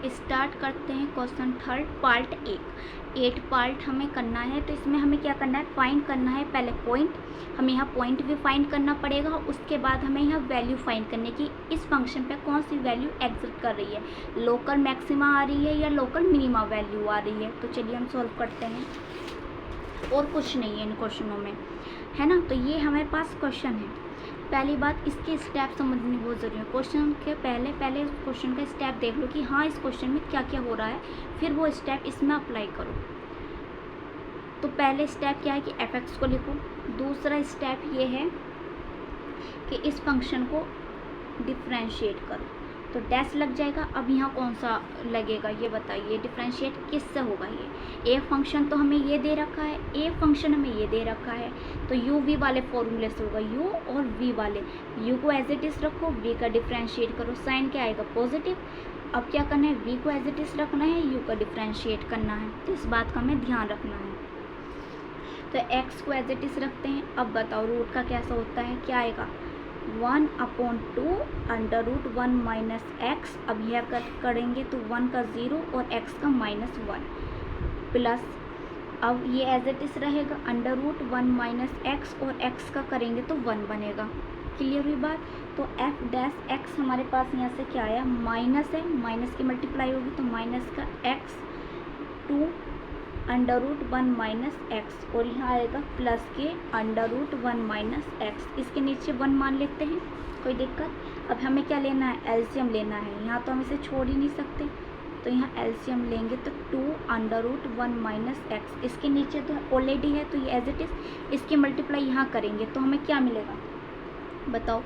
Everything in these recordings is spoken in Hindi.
स्टार्ट करते हैं क्वेश्चन थर्ड पार्ट 8 पार्ट हमें करना है। तो इसमें हमें क्या करना है, फाइंड करना है पहले पॉइंट, हमें यहाँ पॉइंट भी फाइंड करना पड़ेगा। उसके बाद हमें यहाँ वैल्यू फाइंड करने की, इस फंक्शन पे कौन सी वैल्यू एग्जिस्ट कर रही है, लोकल मैक्सिमा आ रही है या लोकल मिनिमा वैल्यू आ रही है। तो चलिए हम सॉल्व करते हैं, और कुछ नहीं है इन क्वेश्चनों में, है ना। तो ये हमारे पास क्वेश्चन है। पहली बात, इसके स्टेप समझने बहुत ज़रूरी है। क्वेश्चन के पहले उस क्वेश्चन का स्टेप देख लो कि हाँ इस क्वेश्चन में क्या क्या हो रहा है, फिर वो स्टेप इसमें अप्लाई करो। तो पहले स्टेप क्या है कि एफ को लिखो। दूसरा स्टेप ये है कि इस फंक्शन को डिफ्रेंशिएट करो। तो डैश लग जाएगा। अब यहाँ कौन सा लगेगा ये बताइए, डिफ्रेंशिएट किससे होगा। ये ए फंक्शन तो हमें ये दे रखा है, ए फंक्शन हमें ये दे रखा है, तो यू वी वाले फॉर्मूले से होगा। यू और वी वाले, यू को एज इट इज़ रखो, वी का डिफ्रेंशिएट करो, साइन क्या आएगा पॉजिटिव। अब क्या करना है, वी को एज इट इज़ रखना है, यू का डिफ्रेंशिएट करना है। तो इस बात का हमें ध्यान रखना है। तो एक्स को एज इट इज़ रखते हैं। अब बताओ रूट का कैसा होता है, क्या आएगा 1/2 √1 माइनस एक्स। अब यह कट करेंगे तो 1 का 0 और x का -1 प्लस, अब ये एज इट इज़ रहेगा √1 माइनस एक्स और x का करेंगे तो 1 बनेगा। क्लियर हुई बात। तो f डैश x हमारे पास यहाँ से क्या आया, माइनस है, माइनस की मल्टीप्लाई होगी तो माइनस का x 2 √1 माइनस एक्स, और यहाँ आएगा प्लस के √1 माइनस एक्स। इसके नीचे 1 मान लेते हैं, कोई दिक्कत। अब हमें क्या लेना है, एलसीएम लेना है। यहाँ तो हम इसे छोड़ ही नहीं सकते, तो यहाँ एलसीएम लेंगे तो 2 √1 माइनस एक्स। इसके नीचे तो ऑलरेडी है तो ये एज इट इज़, इसकी मल्टीप्लाई यहाँ करेंगे तो हमें क्या मिलेगा बताओ,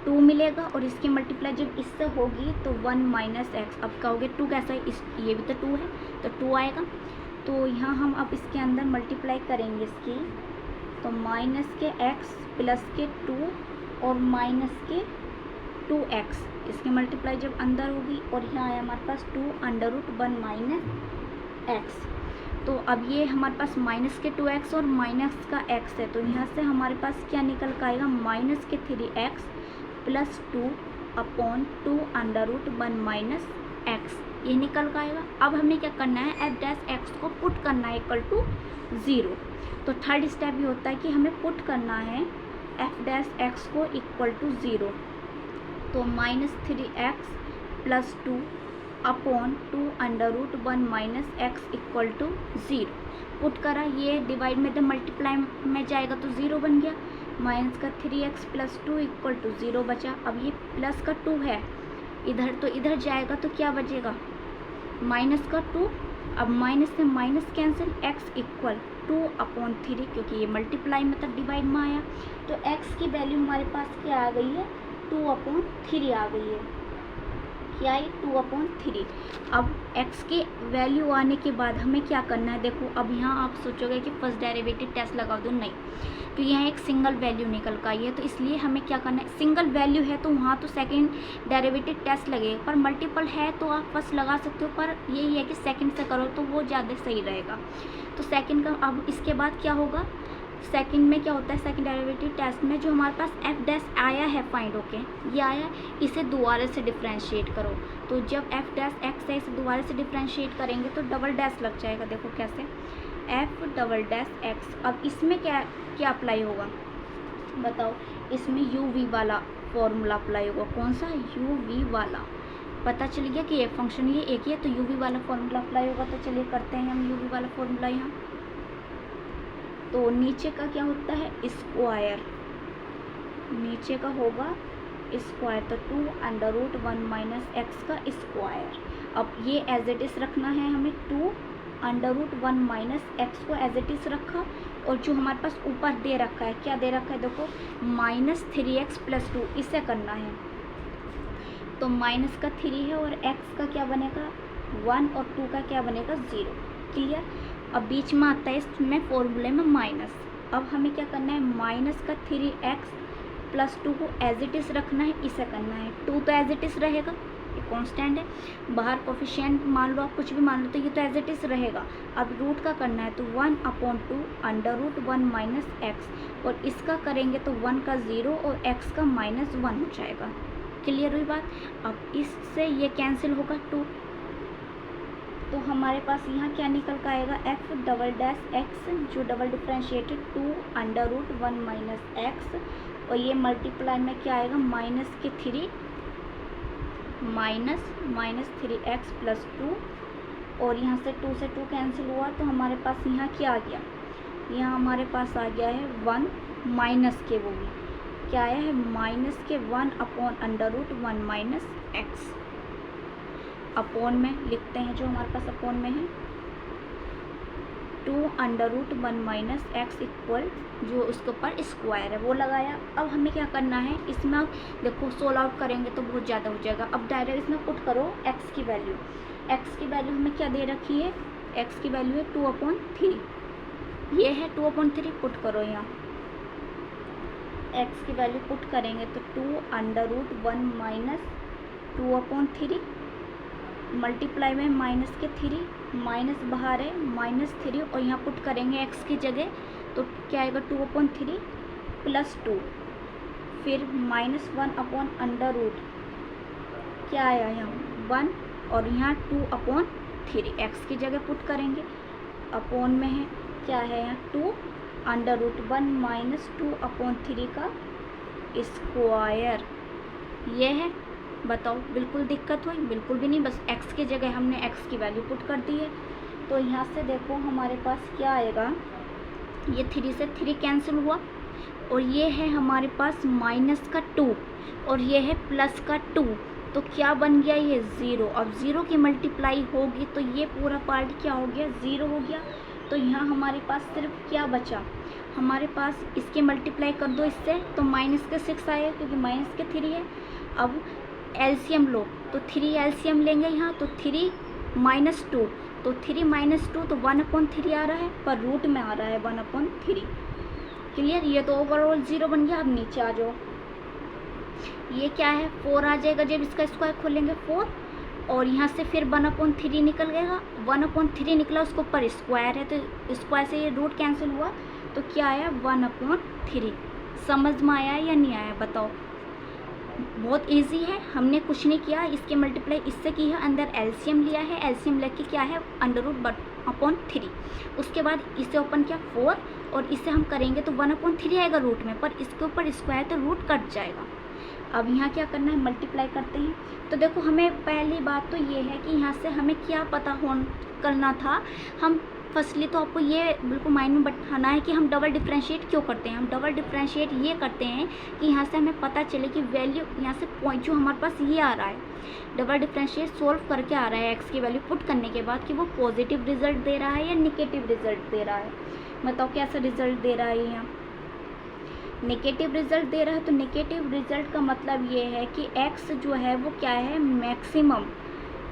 2 मिलेगा। और इसकी मल्टीप्लाई जब इससे होगी तो 1 माइनस एक्स। अब कहोगे 2 कैसा है, ये भी तो 2 है तो 2 आएगा। तो यहाँ हम अब इसके अंदर मल्टीप्लाई करेंगे इसकी, तो माइनस के x प्लस के 2 और माइनस के 2x, इसकी मल्टीप्लाई जब अंदर होगी और यहाँ आया हमारे पास 2 √1 माइनस एक्स। तो अब ये हमारे पास माइनस के 2x और माइनस का x है, तो यहाँ से हमारे पास क्या निकल कर आएगा, माइनस के 3x प्लस 2/2 √1 माइनस एक्स, ये निकल कर आएगा। अब हमें क्या करना है, एफ डैश एक्स को पुट करना है इक्वल टू 0। तो थर्ड स्टेप ये होता है कि हमें पुट करना है एफ डैश एक्स को इक्वल टू 0। तो -3x plus 2/2 √1 minus X equal to 0 put करा। ये डिवाइड में तो मल्टीप्लाई में जाएगा तो 0 बन गया। माइनस का 3x प्लस 2 इक्वल टू 0 बचा। अब ये प्लस का 2 है इधर, तो इधर जाएगा तो क्या बचेगा, माइनस का 2। अब माइनस से माइनस कैंसिल, x इक्वल 2/3, क्योंकि ये मल्टीप्लाई मतलब डिवाइड में आया। तो x की वैल्यू हमारे पास क्या आ गई है, 2/3 आ गई है। क्या आई, 2/3। अब x की वैल्यू आने के बाद हमें क्या करना है, देखो अब यहाँ आप सोचोगे कि फर्स्ट डेरिवेटिव टेस्ट लगा दो, नहीं, तो यहाँ एक सिंगल वैल्यू निकल कर आई है, तो इसलिए हमें क्या करना है, सिंगल वैल्यू है तो वहाँ तो सेकंड डेरिवेटिव टेस्ट लगेगा, पर मल्टीपल है तो आप फर्स्ट लगा सकते हो, पर यही है कि सेकंड से करो तो वो ज़्यादा सही रहेगा। तो सेकंड का, अब इसके बाद क्या होगा, सेकंड में क्या होता है, सेकंड डेरिवेटिव टेस्ट में जो हमारे पास एफ डैश आया है फाइंड होके, ये आया, इसे दोबारा से डिफ्रेंशिएट करो। तो जब एफ डैश एक्स है इसे दोबारा से डिफ्रेंशिएट करेंगे तो डबल डैश लग जाएगा। देखो कैसे, एफ डबल डैश एक्स। अब इसमें क्या क्या अप्लाई होगा बताओ, इसमें यू वी वाला फॉर्मूला अप्लाई होगा। कौन सा, यू वी वाला। पता चल गया कि ये फंक्शन ये एक ही है तो यू वी वाला फॉर्मूला अप्लाई होगा। तो चलिए करते हैं हम यू वी वाला फॉर्मूला यहाँ। तो नीचे का क्या होता है, स्क्वायर, नीचे का होगा स्क्वायर, तो 2 √1 माइनस एक्स का स्क्वायर। अब ये एज इट इज़ रखना है हमें, 2 √1 माइनस एक्स को एज इट इज़ रखा, और जो हमारे पास ऊपर दे रखा है, क्या दे रखा है देखो, -3x प्लस 2, इसे करना है। तो माइनस का 3 है और x का क्या बनेगा 1 और 2 का क्या बनेगा 0। क्लियर। अब बीच में आता है इसमें फॉर्मूले में माइनस। अब हमें क्या करना है, माइनस का 3x प्लस 2 को एज इट इज़ रखना है, इसे करना है। 2 तो एज इट इज़ रहेगा, ये कांस्टेंट है, बाहर कोफिशिएंट मान लो आप कुछ भी मान लो, तो ये तो एज इट इज़ रहेगा। अब रूट का करना है तो 1/2 √1 माइनस एक्स, और इसका करेंगे तो 1 का 0 और x का -1 हो जाएगा। क्लियर हुई बात। अब इससे ये कैंसिल होगा 2, तो हमारे पास यहाँ क्या निकल कर आएगा, एफ डबल डैश एक्स जो डबल डिफ्रेंशिएटेड 2√1 माइनस एक्स, और ये मल्टीप्लाई में क्या आएगा माइनस के 3 माइनस 3x प्लस 2, और यहाँ से 2 से 2 कैंसिल हुआ तो हमारे पास यहाँ क्या आ गया, यहाँ हमारे पास आ गया है 1 माइनस के, वो भी क्या आया है माइनस के 1/√1 माइनस एक्स। अपॉन में लिखते हैं जो हमारे पास अपॉन में है 2√1 माइनस एक्स इक्वल जो उसके ऊपर स्क्वायर है वो लगाया। अब हमें क्या करना है, इसमें अब देखो सोल्व आउट करेंगे तो बहुत ज़्यादा हो जाएगा। अब डायरेक्ट इसमें पुट करो एक्स की वैल्यू। एक्स की वैल्यू हमें क्या दे रखी है, एक्स की वैल्यू है 2/3, ये है 2/3, पुट करो यहाँ एक्स की वैल्यू पुट करेंगे तो 2√1 माइनस 2/3 मल्टीप्लाई में माइनस के 3 माइनस बाहर है -3, और यहाँ पुट करेंगे एक्स की जगह तो क्या आएगा 2/3 प्लस 2, फिर -1/√, क्या आया यहाँ 1, और यहाँ 2/3 एक्स की जगह पुट करेंगे। अपॉन में है क्या है यहाँ 2√1 माइनस 2/3 का स्क्वायर, ये है। बताओ बिल्कुल दिक्कत हुई, बिल्कुल भी नहीं, बस एक्स की जगह हमने एक्स की वैल्यू पुट कर दी है। तो यहाँ से देखो हमारे पास क्या आएगा, ये 3 से 3 कैंसिल हुआ, और ये है हमारे पास माइनस का 2 और ये है प्लस का 2, तो क्या बन गया ये 0। अब 0 की मल्टीप्लाई होगी तो ये पूरा पार्ट क्या हो गया 0 हो गया। तो यहाँ हमारे पास सिर्फ क्या बचा, हमारे पास इसके मल्टीप्लाई कर दो इससे तो माइनस के 6 आएगा क्योंकि माइनस के 3 है। अब एलसीएम लो तो 3 एलसीएम लेंगे यहाँ, तो 3 माइनस 2, तो 3 माइनस 2 तो 1/3 आ रहा है, पर रूट में आ रहा है 1/3। क्लियर, ये तो ओवरऑल 0 बन गया। अब नीचे आ जाओ, ये क्या है 4 आ जाएगा जब इसका स्क्वायर खोलेंगे 4, और यहाँ से फिर 1/3 निकल गएगा, 1/3 निकला उसको ऊपर स्क्वायर है तो स्क्वायर से ये रूट कैंसिल हुआ तो क्या आया 1/3। समझ में आया या नहीं आया बताओ। बहुत इजी है, हमने कुछ नहीं किया, इसके मल्टीप्लाई इससे की है, अंदर एलसीएम लिया है, एलसीएम लेके क्या है √1/3, उसके बाद इसे ओपन किया 4 और इसे हम करेंगे तो 1/3 आएगा रूट में, पर इसके ऊपर स्क्वायर तो रूट कट जाएगा। अब यहाँ क्या करना है मल्टीप्लाई करते हैं। तो देखो हमें पहली बात तो ये है कि यहाँ से हमें क्या पता करना था, हम फर्स्टली तो आपको ये बिल्कुल माइंड में बैठाना है कि हम डबल डिफरेंशिएट क्यों करते हैं। हम डबल डिफरेंशिएट ये करते हैं कि यहाँ से हमें पता चले कि वैल्यू यहाँ से पॉइंट जो हमारे पास ये आ रहा है, डबल डिफरेंशिएट सोल्व करके आ रहा है एक्स की वैल्यू पुट करने के बाद, कि वो पॉजिटिव रिजल्ट दे रहा है या निगेटिव रिजल्ट दे रहा है। बताओ कैसा रिजल्ट दे रहा है, यहाँ नेगेटिव रिजल्ट दे रहा है। तो नेगेटिव रिजल्ट का मतलब ये है कि एक्स जो है वो क्या है मैक्सिमम,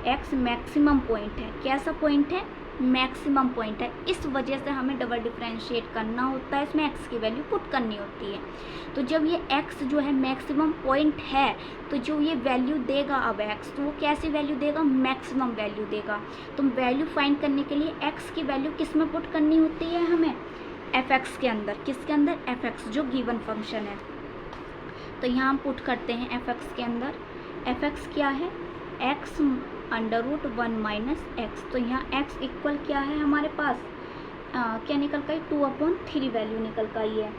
एक्स मैक्सिमम पॉइंट है। कैसा पॉइंट है, मैक्सिमम पॉइंट है। इस वजह से हमें डबल डिफरेंशिएट करना होता है, इसमें एक्स की वैल्यू पुट करनी होती है। तो जब ये एक्स जो है मैक्सिमम पॉइंट है तो जो ये वैल्यू देगा अब एक्स, तो वो कैसी वैल्यू देगा, मैक्सिमम वैल्यू देगा। तो वैल्यू फाइंड करने के लिए एक्स की वैल्यू किस में पुट करनी होती है हमें, एफ एक्स के अंदर। किसके अंदर, एफ एक्स जो गिवन फंक्शन है। तो यहाँ हम पुट करते हैं एफ एक्स के अंदर। एफ एक्स क्या है, एक्स √1 माइनस एक्स। तो यहाँ x इक्वल क्या है हमारे पास, क्या निकल का 2/3 वैल्यू निकल का ही है।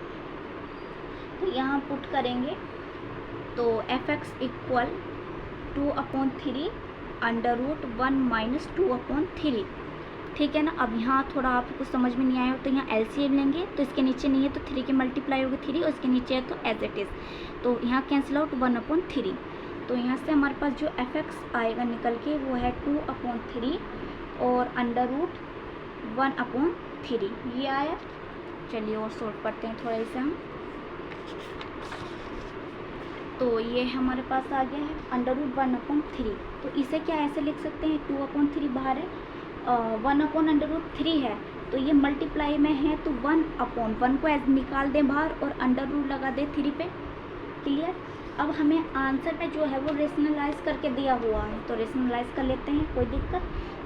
तो यहाँ पुट करेंगे तो एफ एक्स इक्वल 2/3 √1 माइनस 2/3। ठीक है ना। अब यहाँ थोड़ा आपको समझ में नहीं आया तो यहाँ एलसीएम लेंगे, तो इसके नीचे नहीं है तो 3 की मल्टीप्लाई होगी 3 और इसके नीचे है तो एज इट इज़, तो यहाँ कैंसिल आउट 1/3। तो यहाँ से हमारे पास जो एफ एक्स आएगा निकल के वो है 2/3 और √1/3 ये आया। चलिए और सॉल्व करते हैं थोड़ा इसे हम। तो ये हमारे पास आ गया है √1/3। तो इसे क्या ऐसे लिख सकते हैं, 2/3 बाहर है, 1/√3 है, तो ये मल्टीप्लाई में है तो 1/1 को ऐसे निकाल दें बाहर और √ लगा दें 3 पे। क्लियर। अब हमें आंसर में जो है वो रेशनलाइज करके दिया हुआ है, तो रेशनलाइज कर लेते हैं, कोई दिक्कत।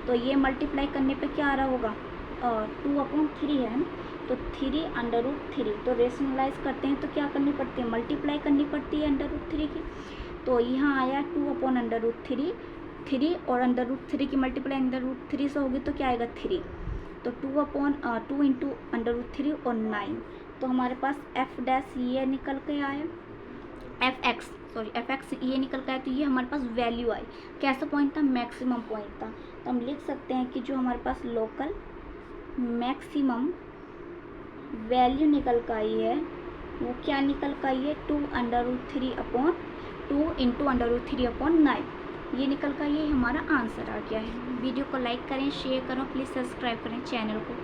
तो ये मल्टीप्लाई करने पे क्या आ रहा होगा, 2/3 है ना, तो 3/3। तो रेशनलाइज करते हैं तो क्या करनी पड़ती है, मल्टीप्लाई करनी पड़ती है √3 की। तो यहाँ आया 2/√3 3 और √3 की मल्टीप्लाई √3 से होगी तो क्या आएगा 3, तो 2 इंटू √3 और 9, तो हमारे पास एफ डैश ये निकल के आया, एफ एक्स ये निकल के आया, तो ये हमारे पास वैल्यू आई। कैसा पॉइंट था, मैक्सिमम पॉइंट था। तो हम लिख सकते हैं कि जो हमारे पास लोकल मैक्सिमम वैल्यू निकल कर आई है वो क्या निकल कर आई है, 2 इंटू √3/9, ये निकल कर ये हमारा आंसर आ गया है। वीडियो को लाइक करें, शेयर करें, प्लीज़ सब्सक्राइब करें चैनल को।